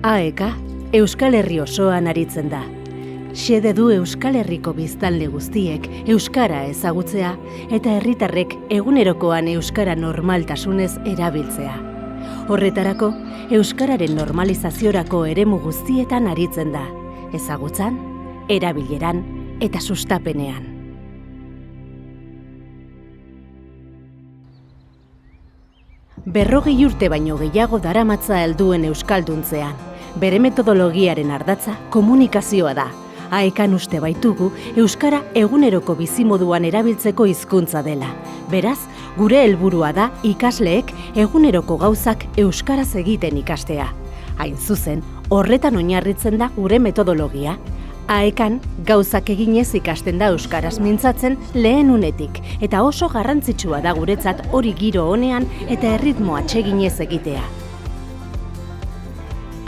AEK Euskal Herri osoan aritzen da. Xede du Euskal Herriko biztanle guztiek euskara ezagutzea eta herritarrek egunerokoan euskara normaltasunez erabiltzea. Horretarako, euskararen normalizaziorako eremu guztietan aritzen da, ezagutzan, erabileran eta sustapenean. Berrogei urte baino gehiago daramatza helduen euskalduntzean. Bere metodologiaren ardatza komunikazioa da. AEKan uste baitugu euskara eguneroko bizimoduan erabiltzeko hizkuntza dela. Beraz, gure helburua da ikasleek eguneroko gauzak euskaraz egiten ikastea. Hain zuzen, horretan oinarritzen da gure metodologia. AEKan gauzak eginez ikasten da euskaraz mintzatzen lehen unetik, eta oso garrantzitsua da guretzat hori giro onean eta erritmo atseginez egitea.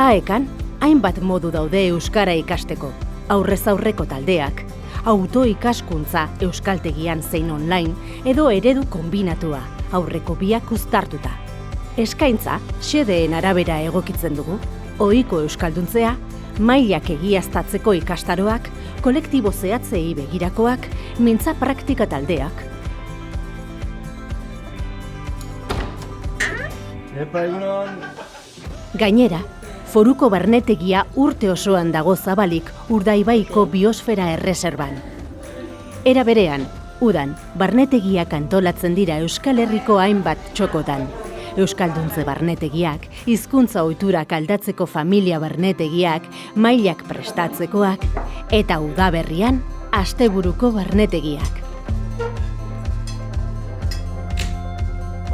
AEKan hainbat modu daude euskara ikasteko. Aurrez aurreko taldeak, autoikaskuntza euskaltegian zein online edo eredu konbinatua, aurreko biak uztartuta. Eskaintza xedeen arabera egokitzen dugu, ohiko euskalduntzea, mailak egiaztatzeko ikastaroak, kolektibo zehatzei begirakoak, mintza praktika taldeak. Gainera, Foruko barnetegia urte osoan dago zabalik Urdaibaiko biosfera erreserban. Era berean, udan, barnetegiak antolatzen dira Euskal Herriko hainbat txokotan. Euskalduntze barnetegiak, hizkuntza ohiturak aldatzeko familia barnetegiak, mailak prestatzekoak, eta udaberrian, asteburuko barnetegiak.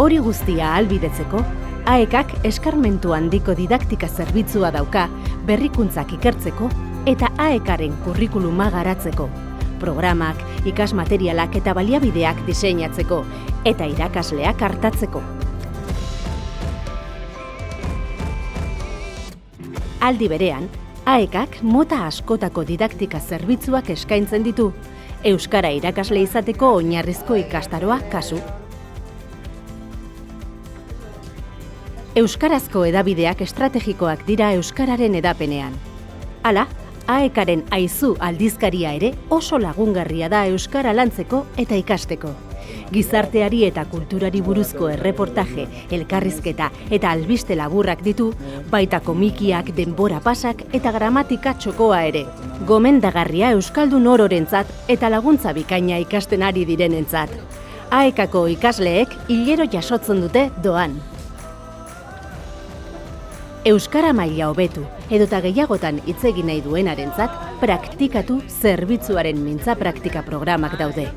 Hori guztia ahalbidetzeko, AEKak eskarmentu handiko didaktika zerbitzua dauka berrikuntzak ikertzeko eta AEKaren kurrikuluma garatzeko, programak, ikasmaterialak eta baliabideak diseinatzeko eta irakasleak artatzeko. Aldi berean, AEKak mota askotako didaktika zerbitzuak eskaintzen ditu, euskara irakasle izateko oinarrizko ikastaroa kasu. Euskarazko edabideak estrategikoak dira euskararen edapenean. Hala, AEKaren Aizu aldizkaria ere oso lagungarria da euskara lantzeko eta ikasteko. Gizarteari eta kulturari buruzko erreportaje, elkarrizketa eta albiste laburrak ditu, baita komikiak, denbora pasak eta gramatika txokoa ere. Gomendagarria euskaldun ororentzat eta laguntza bikaina ikasten ari direnentzat. AEKako ikasleek hilero jasotzen dute doan. Euskara maila hobetu edota gehiagotan hitz egin nahi duenarentzat praktikatu zerbitzuaren mintza praktika programak daude.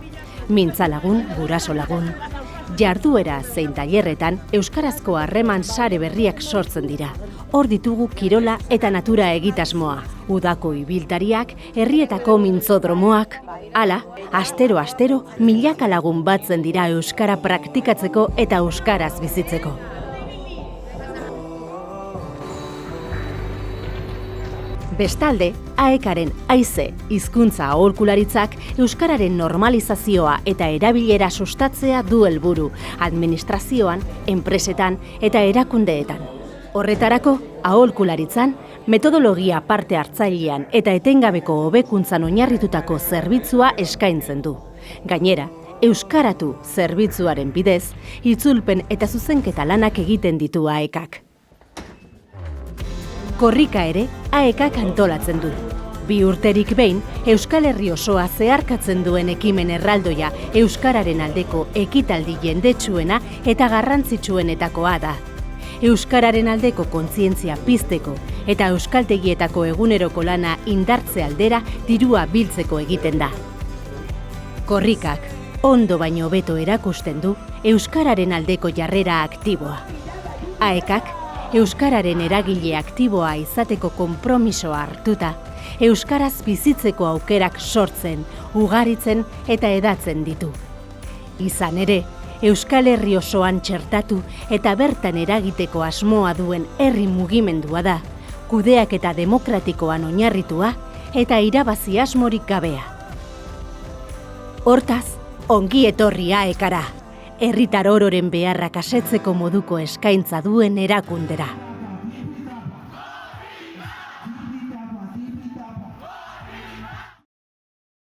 Mintza lagun, guraso lagun. Jarduera zein tailerretan euskarazko harreman sare berriak sortzen dira. Hor ditugu kirola eta natura egitasmoa, udako ibiltariak, herrietako mintzodromoak. Hala, astero milaka lagun batzen dira euskara praktikatzeko eta euskaraz bizitzeko. Bestalde, AEKaren Aize hizkuntza aholkularitzak euskararen normalizazioa eta erabilera sustatzea du helburu, administrazioan, enpresetan eta erakundeetan. Horretarako, aholkularitzan, metodologia parte hartzailean eta etengabeko hobekuntzan oinarritutako zerbitzua eskaintzen du. Gainera, euskaratu zerbitzuaren bidez, itzulpen eta zuzenketa lanak egiten ditu AEKak. Korrika ere, AEKak antolatzen du. 2 urterik behin, Euskal Herri osoa zeharkatzen duen ekimen erraldoia euskararen aldeko ekitaldi jendetsuena eta garrantzitsuenetakoa da. Euskararen aldeko kontzientzia pizteko eta euskaltegietako eguneroko lana indartze aldera dirua biltzeko egiten da. Korrikak ondo baino hobeto erakusten du euskararen aldeko jarrera aktiboa. AEKak euskararen eragile aktiboa izateko konpromisoa hartuta, euskaraz bizitzeko aukerak sortzen, ugaritzen eta hedatzen ditu. Izan ere, Euskal Herri osoan txertatu eta bertan eragiteko asmoa duen herri mugimendua da, kudeak eta demokratikoan oinarritua eta irabazi asmorik gabea. Hortaz, ongi etorri AEKara. Herritar ororen beharrak asetzeko moduko eskaintza duen erakundera.